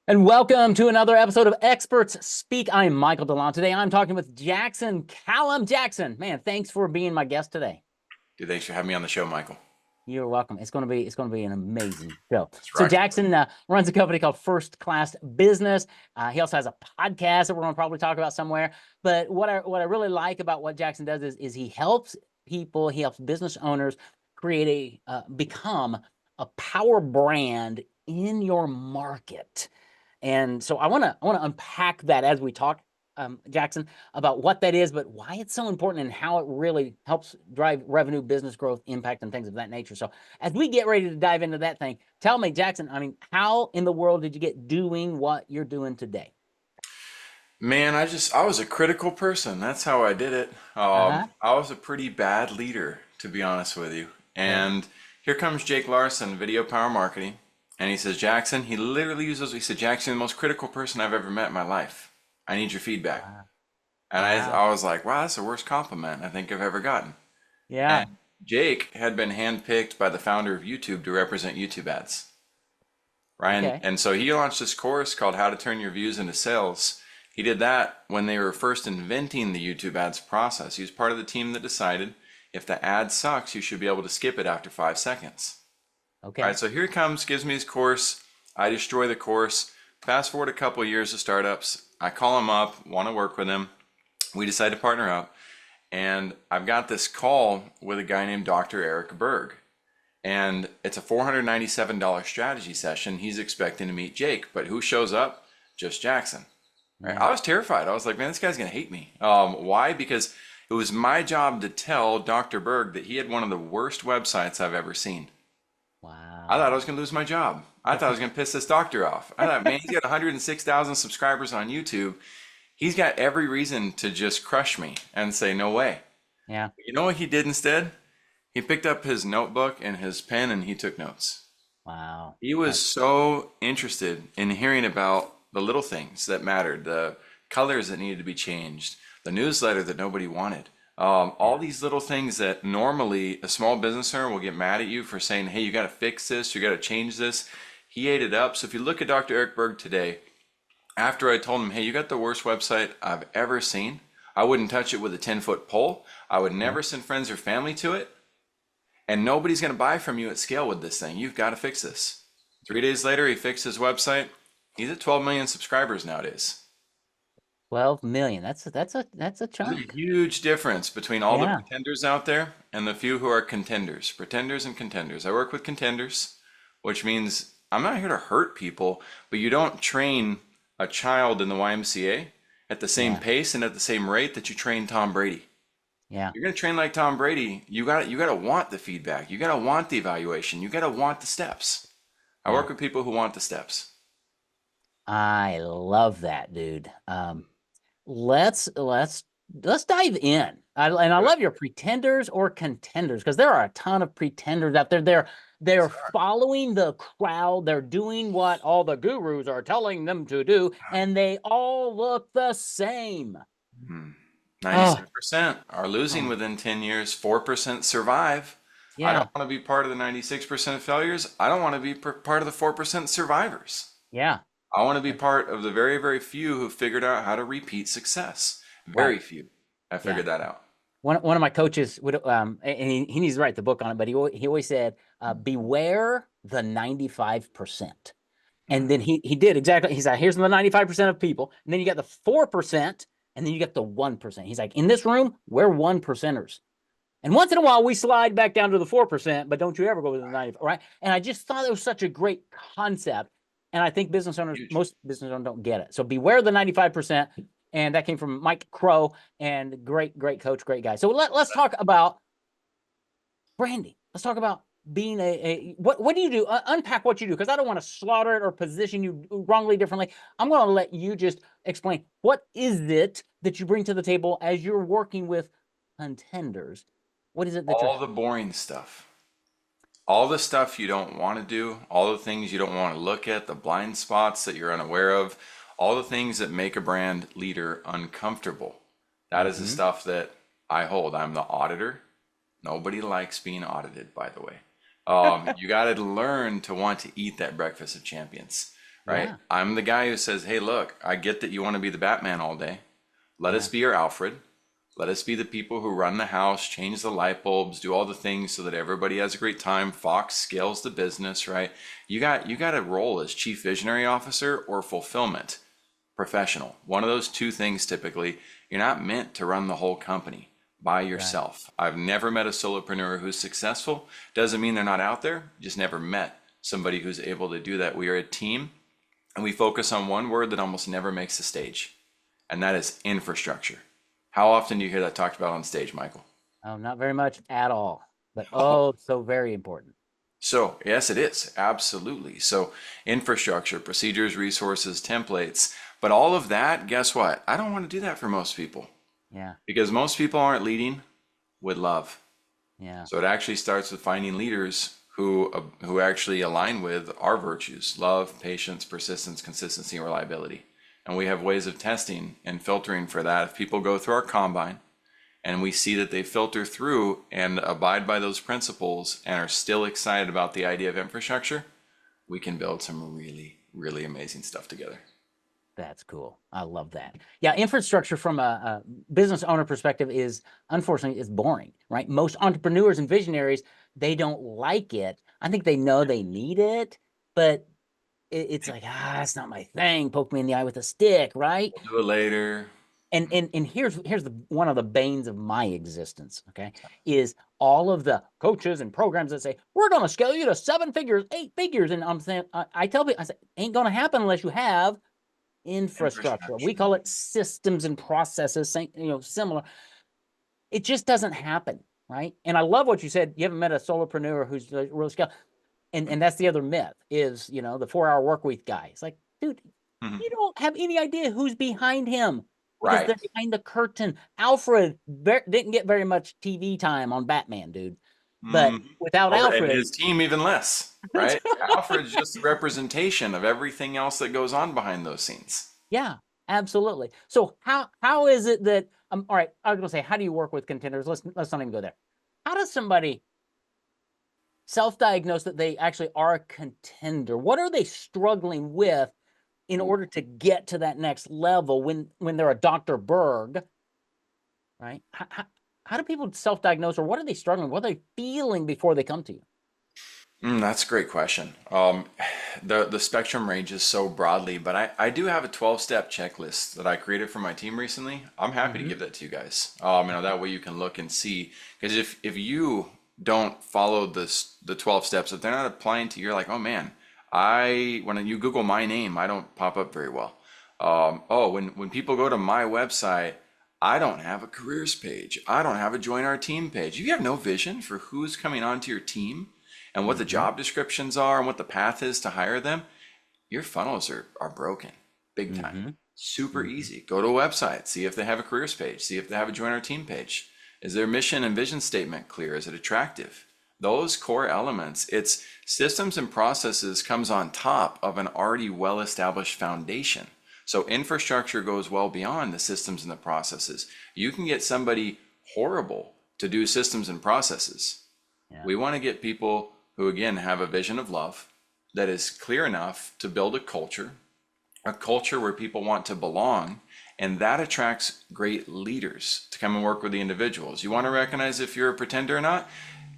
And welcome to another episode of Experts Speak. I'm Michael DeLon. Today I'm talking with Jackson Calame. Jackson, man, thanks for being my guest today. Dude, thanks for having me on the show, Michael. You're welcome. It's going to be an amazing show. Let's So rock. Jackson runs a company called First Class Business. He also has a podcast that we're going to probably talk about somewhere. But what I really like about what Jackson does is he helps people, he helps business owners create become a power brand in your market. And so I want to unpack that as we talk, Jackson, about what that is, but why it's so important and how it really helps drive revenue, business growth, impact, and things of that nature. So as we get ready to dive into that thing, tell me, Jackson, I mean, how in the world did you get doing what you're doing today? Man, I was a critical person. That's how I did it. Uh-huh. I was a pretty bad leader, to be honest with you. Okay. And here comes Jake Larson, Video Power Marketing, and he says, Jackson, he literally uses, he said, Jackson, the most critical person I've ever met in my life. I need your feedback. Wow. And Wow. I was like, wow, that's the worst compliment I think I've ever gotten. Yeah. And Jake had been handpicked by the founder of YouTube to represent YouTube ads. Ryan, Okay. and so he launched this course called How to Turn Your Views into Sales. He did that when they were first inventing the YouTube ads process. He was part of the team that decided if the ad sucks, you should be able to skip it after 5 seconds. All right, Okay. so here he comes, gives me his course. I destroy the course. Fast forward a couple of years of startups. I call him up, want to work with him. We decide to partner up. And I've got this call with a guy named Dr. Eric Berg. And it's a $497 strategy session. He's expecting to meet Jake, but who shows up? Just Jackson. Right? Yeah. I was terrified. I was like, man, this guy's gonna hate me. Why? Because it was my job to tell Dr. Berg that he had one of the worst websites I've ever seen. I thought I Wow. was gonna lose my job. I thought I was gonna piss this doctor off. I thought, man, he's got 106,000 subscribers on YouTube. He's got every reason to just crush me and say, no way. Yeah. You know what he did instead? He picked up his notebook and his pen and he took notes. Wow. He was That's so interested in hearing about the little things that mattered, the colors that needed to be changed, the newsletter that nobody wanted. All yeah. these little things that normally a small business owner will get mad at you for saying, hey, you got to fix this, you got to change this. He ate it up. So if you look at Dr. Eric Berg today, after I told him, hey, you got the worst website I've ever seen, I wouldn't touch it with a 10-foot pole. I would Yeah. never send friends or family to it. And nobody's going to buy from you at scale with this thing. You've got to fix this. 3 days later, he fixed his website. He's at 12 million subscribers nowadays. 12 million. That's a There's a chunk. huge difference between all the Yeah. pretenders out there and the few who are contenders. Pretenders and contenders. I work with contenders, which means I'm not here to hurt people, but you don't train a child in the YMCA at the same Yeah. pace and at the same rate that you train Tom Brady. Yeah. You're gonna train like Tom Brady. You gotta want the feedback. You gotta want the evaluation. You gotta want the steps. I Yeah. work with people who want the steps. I love that, dude. Let's dive in. And I love your pretenders or contenders because there are a ton of pretenders out there. They're following the crowd. They're doing what all the gurus are telling them to do, and they all look the same. Hmm. Oh, 96% are losing oh, within 10 years. 4% survive. I don't yeah, want to be part of the 96% failures. I don't want to be part of the 4% survivors. yeah, I want to be part of the very, very few who figured out how to repeat success. right, Very few have yeah. figured that out. One of my coaches would and he needs to write the book on it, but he always said, beware the 95%. And Mm. then he did exactly. He's like, here's the 95% of people, and then you got the 4%, and then you got the 1%. He's like, in this room, we're one percenters. And once in a while, we slide back down to the 4%, but don't you ever go to the 90, right? And I just thought it was such a great concept. And I think business owners, Huge. most business owners don't get it. So beware the 95%. And that came from Mike Crow, and great coach, great guy. So let's talk about branding. Let's talk about being what do you do? Unpack what you do, because I don't want to slaughter it or position you wrongly differently. I'm going to let you just explain what is it that you bring to the table as you're working with contenders. What is it that you're All the boring stuff. All the stuff you don't want to do, all the things you don't want to look at, the blind spots that you're unaware of, all the things that make a brand leader uncomfortable. That is the mm-hmm. stuff that I hold. I'm the auditor. Nobody likes being audited, by the way. You got to learn to want to eat that breakfast of champions, right? Yeah. I'm the guy who says, hey, look, I get that you want to be the Batman all day. Let us Yeah. be your Alfred. Let us be the people who run the house, change the light bulbs, do all the things so that everybody has a great time. Fox scales the business, right? You got a role as chief visionary officer or fulfillment professional. One of those two things typically. You're not meant to run the whole company by Right. yourself. I've never met a solopreneur who's successful. Doesn't mean they're not out there. Just never met somebody who's able to do that. We are a team and we focus on one word that almost never makes the stage, and that is infrastructure. How often do you hear that talked about on stage, Michael? Oh, not very much at all, but oh, so very important. So, yes, it is. Absolutely. So, infrastructure, procedures, resources, templates, but all of that, guess what? I don't want to do that for most people Yeah. because most people aren't leading with love. Yeah. So, it actually starts with finding leaders who actually align with our virtues: love, patience, persistence, consistency, and reliability. And we have ways of testing and filtering for that. If people go through our combine, and we see that they filter through and abide by those principles and are still excited about the idea of infrastructure, we can build some really, really amazing stuff together. That's cool. I love that. Yeah, infrastructure from a business owner perspective is unfortunately is boring, right? Most entrepreneurs and visionaries, they don't like it. I think they know they need it, but it's like, it's not my thing. Poke me in the eye with a stick, right? We'll do it later. And here's the one of the banes of my existence, okay, is all of the coaches and programs that say we're going to scale you to 7 figures, 8 figures, and I'm saying, I tell people, I say, ain't going to happen unless you have infrastructure. We Infrastructure. call it systems and processes, similar. It just doesn't happen, right? And I love what you said. You haven't met a solopreneur who's really scale, and that's the other myth is the 4 hour work week guy. It's like, dude, Mhm. you don't have any idea who's behind him because Right. they're behind the curtain. Alfred didn't get very much TV time on Batman, dude. But Mhm. without Or and Alfred, his team even less, right? Alfred's just a representation of everything else that goes on behind those scenes. yeah, absolutely. So how is it that all right, I was gonna say, how do you work with contenders? Let's not even go there. How does somebody self-diagnose that they actually are a contender? What are they struggling with in Ooh. order to get to that next level when they're a Dr. Berg, right? How do people self-diagnose, or what are they struggling? What are they feeling before they come to you? That's a great question. The spectrum ranges so broadly, but I do have a 12-step checklist that I created for my team recently. I'm happy to Mm-hmm. give that to you guys. That way you can look and see. Because if you don't follow the 12 steps, if they're not applying to you, you're like, oh man, when you Google my name, I don't pop up very well. When people go to my website, I don't have a careers page. I don't have a join our team page. You have no vision for who's coming onto your team and what the Mm-hmm. job descriptions are and what the path is to hire them. Your funnels are broken big time. Mm-hmm. Super Mm-hmm. easy. Go to a website, see if they have a careers page, see if they have a join our team page. Is their mission and vision statement clear? Is it attractive? Those core elements, it's systems and processes comes on top of an already well-established foundation. So infrastructure goes well beyond the systems and the processes. You can get somebody horrible to do systems and processes. Yeah. We want to get people who, again, have a vision of love that is clear enough to build a culture where people want to belong, and that attracts great leaders to come and work with the individuals. You want to recognize if you're a pretender or not?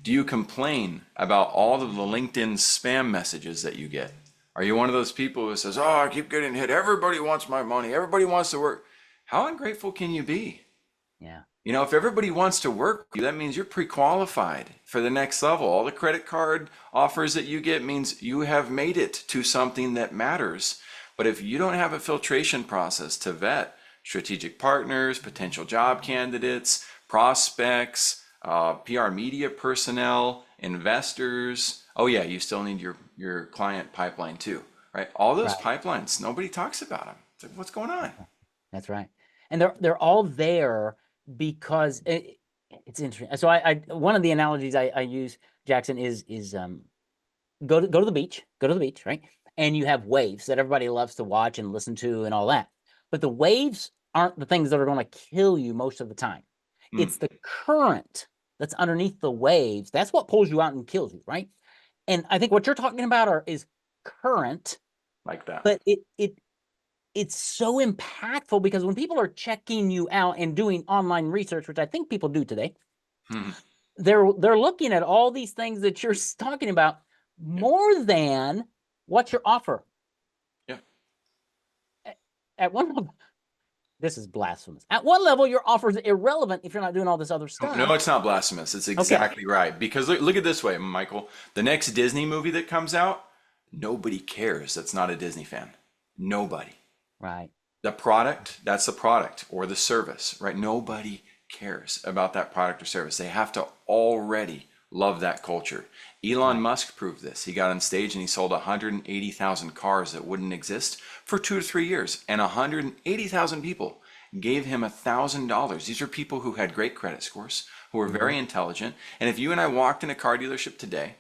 Do you complain about all of the LinkedIn spam messages that you get? Are you one of those people who says, oh, I keep getting hit. Everybody wants my money. Everybody wants to work. How ungrateful can you be? Yeah. If everybody wants to work with you, that means you're pre-qualified for the next level. All the credit card offers that you get means you have made it to something that matters. But if you don't have a filtration process to vet strategic partners, potential job candidates, prospects, PR media personnel, investors, oh yeah, you still need your client pipeline too, right? All those Right. pipelines, nobody talks about them. It's like, what's going on? That's right. And they're all there because it's interesting. So I one of the analogies I use, Jackson, is go to the beach, right? And you have waves that everybody loves to watch and listen to and all that. But the waves aren't the things that are going to kill you most of the time. Mm, It's the current that's underneath the waves. That's what pulls you out and kills you, right? And I think what you're talking about is current, like that. But it's so impactful because when people are checking you out and doing online research, which I think people do today, Mhm. they're looking at all these things that you're talking about Yeah. more than what's your offer. Yeah. At one level, this is blasphemous. At one level, your offer is irrelevant if you're not doing all this other No, stuff. it's not blasphemous. It's Okay. exactly right. Because look at it this way, Michael. The next Disney movie that comes out, nobody cares that's not a Disney fan. Nobody. Right. The product, that's the product or the service, right? Nobody cares about that product or service. They have to already love that culture. Elon Right. Musk proved this. He got on stage and he sold 180,000 cars that wouldn't exist for 2 to 3 years. And 180,000 people gave him $1,000. These are people who had great credit scores, who were Mm-hmm. very intelligent. And if you and I walked in a car dealership today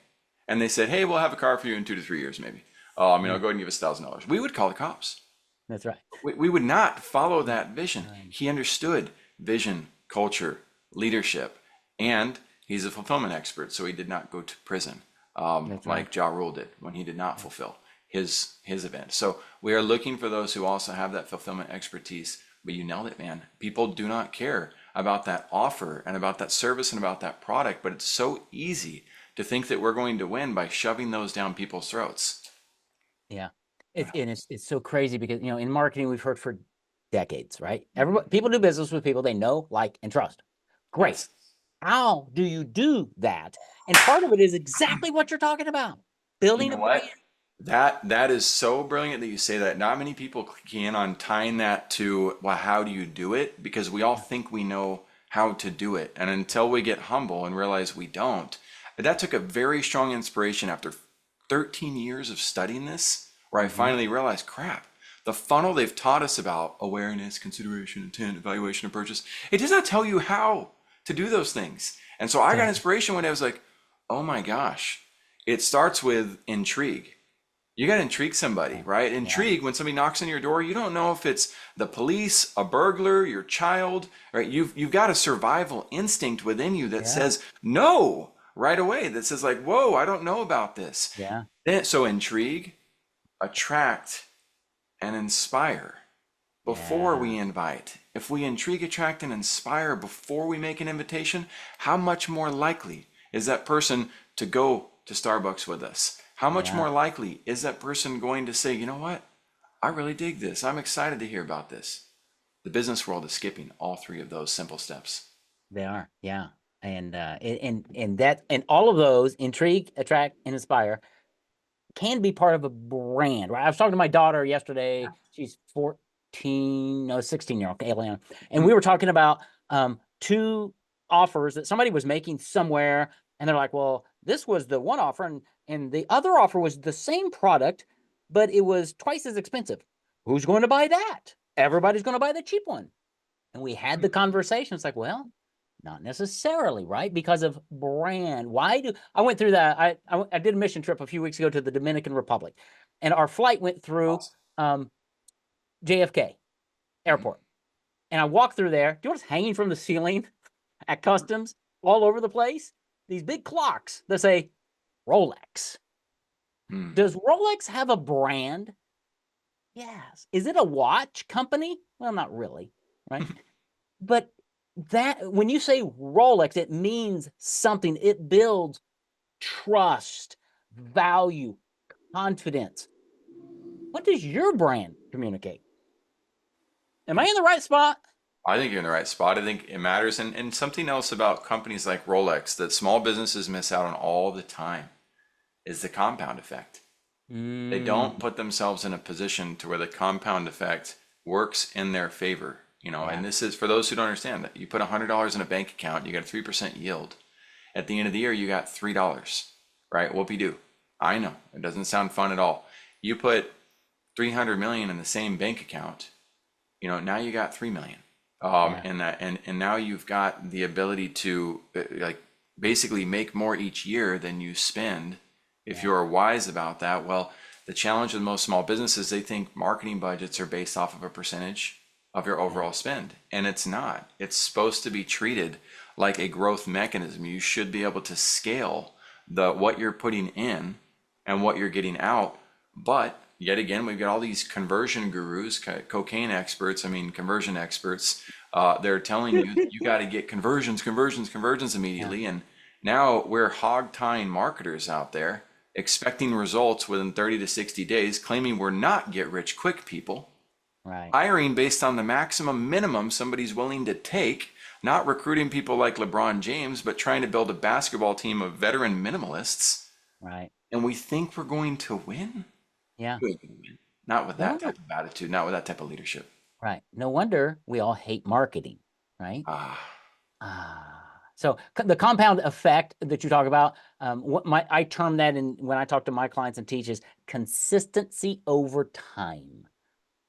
and they said, hey, we'll have a car for you in 2 to 3 years, maybe. I'll go ahead and give us $1,000. We would call the cops. That's right. We would not follow that vision. Right. He understood vision, culture, leadership, and he's a fulfillment expert, so he did not go to prison That's right. like Ja Rule did when he did not fulfill his event. So we are looking for those who also have that fulfillment expertise. But you nailed it, man. People do not care about that offer and about that service and about that product, but it's so easy to think that we're going to win by shoving those down people's throats. Yeah. It's so crazy because in marketing we've heard for decades, right? Everybody people do business with people they know, like, and trust. Great. Yes. How do you do that? And part of it is exactly what you're talking about. You Building know a brand. what? That is so brilliant that you say that. Not many people can on tying that to, well, how do you do it? Because we all think we know how to do it. And until we get humble and realize we don't, that took a very strong inspiration after 13 years of studying this, where I Mm-hmm. finally realized, crap, the funnel they've taught us about awareness, consideration, intent, evaluation, and purchase, it does not tell you how to do those things. And so I got inspiration when I was like, oh my gosh, it starts with intrigue. You got to intrigue somebody, right? Yeah. Intrigue, when somebody knocks on your door, you don't know if it's the police, a burglar, your child, right? You've got a survival instinct within you that Yeah. says no right away, that says like, whoa, I don't know about this. Yeah. So intrigue, attract, and inspire before Yeah. we invite. If we intrigue, attract, and inspire before we make an invitation, how much more likely is that person to go to Starbucks with us? How much Yeah. more likely is that person going to say, you know what? I really dig this. I'm excited to hear about this. The business world is skipping all three of those simple steps. They are. Yeah. And all of those intrigue, attract, and inspire can be part of a brand, right? I was talking to my daughter yesterday. She's 14, no, 16-year-old, Calame. And we were talking about two offers that somebody was making somewhere. And they're like, well, this was the one offer, and the other offer was the same product, but it was twice as expensive. Who's going to buy that? Everybody's going to buy the cheap one. And we had the conversation. It's like, well, not necessarily, right? Because of brand. Why do I went through that? I did a mission trip a few weeks ago to the Dominican Republic, and our flight went through Awesome. um, JFK Mhm. Airport. And I walked through there. Do you know what's hanging from the ceiling at customs all over the place? These big clocks that say Rolex. Hmm. Does Rolex have a brand? Yes. Is it a watch company? Well, not really, right? But that when you say Rolex, it means something. It builds trust, value, confidence. What does your brand communicate? Am I in the right spot? I think you're in the right spot. I think it matters. And something else about companies like Rolex that small businesses miss out on all the time is the compound effect. They don't Mm, put themselves in a position to where the compound effect works in their favor. yeah, And this is for those who don't understand that you put $100 in a bank account, you get a 3% yield. At the end of the year, you got $3, right? Whoopie doo. I know it doesn't sound fun at all. You put 300 million in the same bank account, now you got 3 million. yeah, And now you've got the ability to like basically make more each year than you spend if yeah, you're wise about that. Well, the challenge with most small businesses, they think marketing budgets are based off of a percentage of your yeah, overall spend, and it's not. It's supposed to be treated like a growth mechanism. You should be able to scale the what you're putting in and what you're getting out, but yet again, we've got all these conversion gurus, cocaine experts, I mean, conversion experts. They're telling you you got to get conversions, conversions, conversions Yeah. immediately. And now we're hog tying marketers out there expecting results within 30 to 60 days, claiming we're not get rich quick people, Right. hiring based on the maximum minimum somebody's willing to take, not recruiting people like LeBron James, but trying to build a basketball team of veteran minimalists. Right. And we think we're going to win? Yeah. We ain't gonna win. Not with No that wonder. type of attitude, not with that type of leadership. Right. No wonder we all hate marketing. Right. Ah, So the compound effect that you talk about, I term that in when I talk to my clients and teach is consistency over time.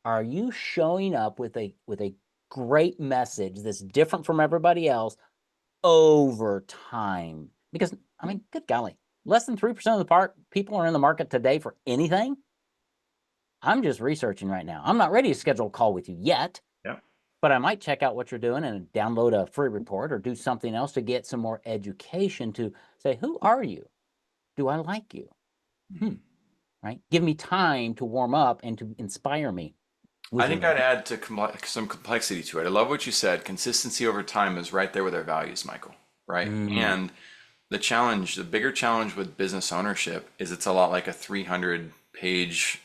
Are you showing up with a great message that's different from everybody else over time? Because I mean, good golly, less than 3% of the people are in the market today for anything. I'm just researching right now. I'm not ready to schedule a call with you yet, yeah. but I might check out what you're doing and download a free report or do something else to get some more education to say, who are you? Do I like you? Right? Give me time to warm up and to inspire me I with think your. I'd add to some complexity to it. I love what you said. Consistency over time is right there with our values, Michael, right? Mm, And the challenge, the bigger challenge with business ownership is it's a lot like a 300-page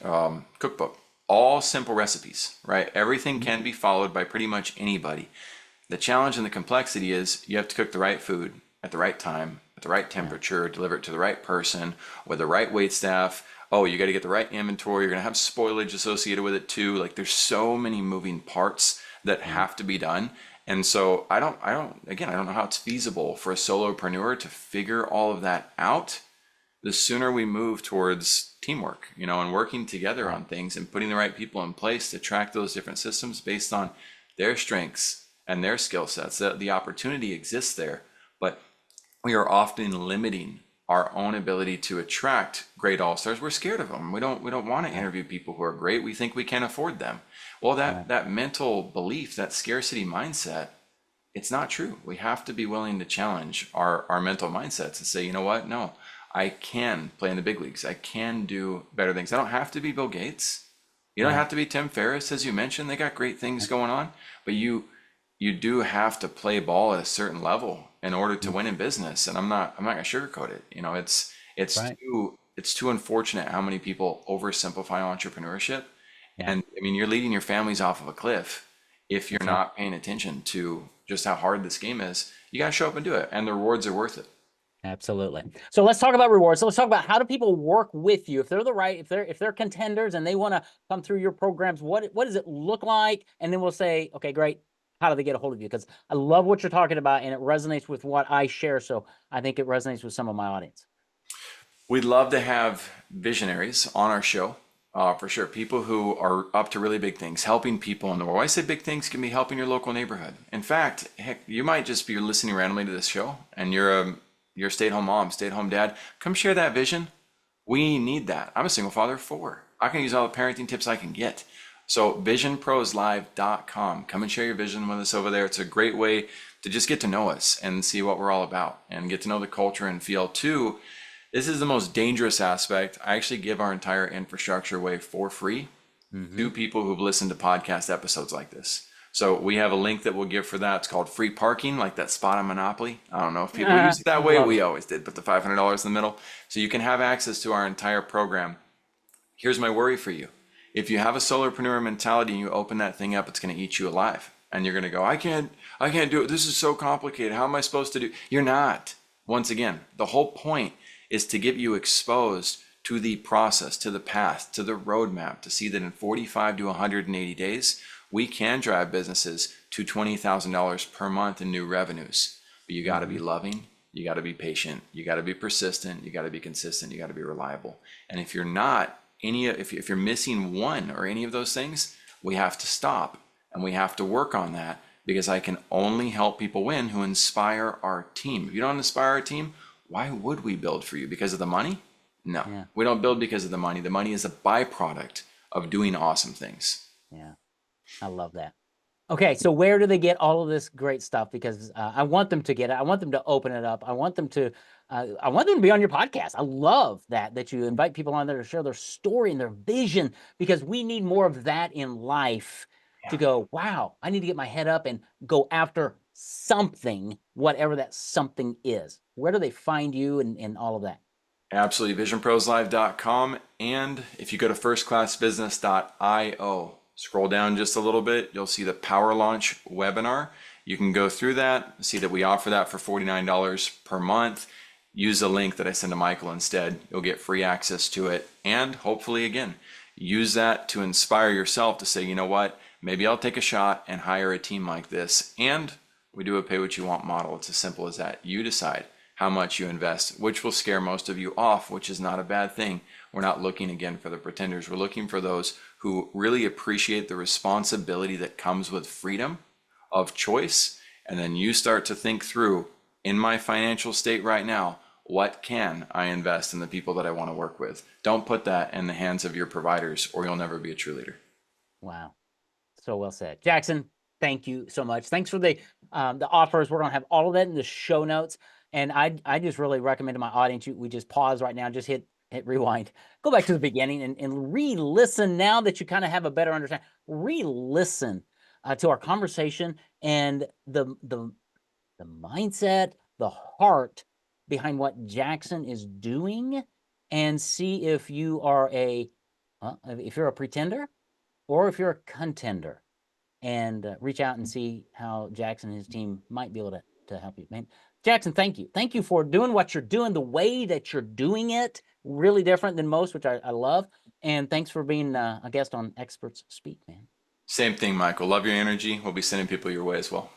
cookbook. All simple recipes, right? Everything mm, can be followed by pretty much anybody. The challenge and the complexity is you have to cook the right food at the right time, at the right yeah, temperature, deliver it to the right person with the right wait staff. Oh, you got to get the right inventory. You're going to have spoilage associated with it too. Like there's so many moving parts that yeah, have to be done. And so again, I don't know how it's feasible for a solopreneur to figure all of that out. The sooner we move towards teamwork, and working together right, on things and putting the right people in place to track those different systems based on their strengths and their skill sets, the opportunity exists there. But we are often limiting our own ability to attract great all-stars. We're scared of them. We don't want to right, interview people who are great. We think we can't afford them. Well, right, that mental belief, that scarcity mindset, it's not true. We have to be willing to challenge our mental mindsets and say, you know what? No, I can play in the big leagues. I can do better things. I don't have to be Bill Gates. You don't right, have to be Tim Ferriss, as you mentioned. They got great things going on, but you do have to play ball at a certain level in order to mm, win in business. And I'm not gonna sugarcoat it. right, It's too unfortunate how many people oversimplify entrepreneurship. yeah, And I mean, you're leading your families off of a cliff if you're that's right. not paying attention to just how hard this game is. You got to show up and do it, and the rewards are worth it. Absolutely. So let's talk about rewards. So let's talk about how do people work with you if they're if they're contenders and they want to come through your programs. What does it look like? And then we'll say, okay, great. How do they get a hold of you? Because I love what you're talking about and it resonates with what I share. So I think it resonates with some of my audience. We'd love to have visionaries on our show, for sure. People who are up to really big things, helping people in the world. When I say big things can be helping your local neighborhood. In fact, heck, you might just be listening randomly to this show, and you're a stay-at-home mom, stay-at-home dad. Come share that vision. We need that. I'm a single father of 4. I can use all the parenting tips I can get. So visionproslive.com. Come and share your vision with us over there. It's a great way to just get to know us and see what we're all about and get to know the culture and feel too. This is the most dangerous aspect. I actually give our entire infrastructure away for free Mm-hmm. to people who've listened to podcast episodes like this. So we have a link that we'll give for that. It's called free parking, like that spot on Monopoly. I don't know if people use it that way. Love We it. always did, but the $500 in the middle. So you can have access to our entire program. Here's my worry for you. If you have a solopreneur mentality and you open that thing up, it's going to eat you alive. And you're going to go, I can't do it. This is so complicated. How am I supposed to do? You're not. Once again, the whole point is to get you exposed to the process, to the path, to the roadmap, to see that in 45 to 180 days, we can drive businesses to $20,000 per month in new revenues. But you got to Mm-hmm. be loving, you got to be patient, you got to be persistent, you got to be consistent, you got to be reliable. And if you're not if you're missing one or any of those things, we have to stop and we have to work on that because I can only help people win who inspire our team. If you don't inspire our team, why would we build for you? Because of the money? No, Yeah. we don't build because of the money. The money is a byproduct of doing awesome things. Yeah. I love that. Okay, so where do they get all of this great stuff? Because I want them to get it. I want them to open it up. I want them to. I want them to be on your podcast. I love that you invite people on there to share their story and their vision, because we need more of that in life. To Yeah. go, wow, I need to get my head up and go after something, whatever that something is. Where do they find you and all of that? Absolutely. VisionProsLive.com. And if you go to firstclassbusiness.io, scroll down just a little bit, you'll see the Power Launch webinar. You can go through that, see that we offer that for $49 per month. Use the link that I send to Michael instead. You'll get free access to it. And hopefully, again, use that to inspire yourself to say, you know what, maybe I'll take a shot and hire a team like this. And we do a pay what you want model. It's as simple as that. You decide how much you invest, which will scare most of you off, which is not a bad thing. We're not looking again for the pretenders. We're looking for those who really appreciate the responsibility that comes with freedom of choice. And then you start to think through, in my financial state right now, what can I invest in the people that I want to work with? Don't put that in the hands of your providers, or you'll never be a true leader. Wow. So well said. Jackson, thank you so much. Thanks for the offers. We're gonna have all of that in the show notes. And I just really recommend to my audience, we just pause right now, just hit rewind, go back to the beginning and re-listen now that you kind of have a better understanding. Re-listen to our conversation and the mindset, the heart behind what Jackson is doing, and see if you are if you're a pretender or if you're a contender, and reach out and see how Jackson and his team might be able to help you. Man, Jackson, thank you. Thank you for doing what you're doing, the way that you're doing it, really different than most, which I love. And thanks for being a guest on Experts Speak, man. Same thing, Michael. Love your energy. We'll be sending people your way as well.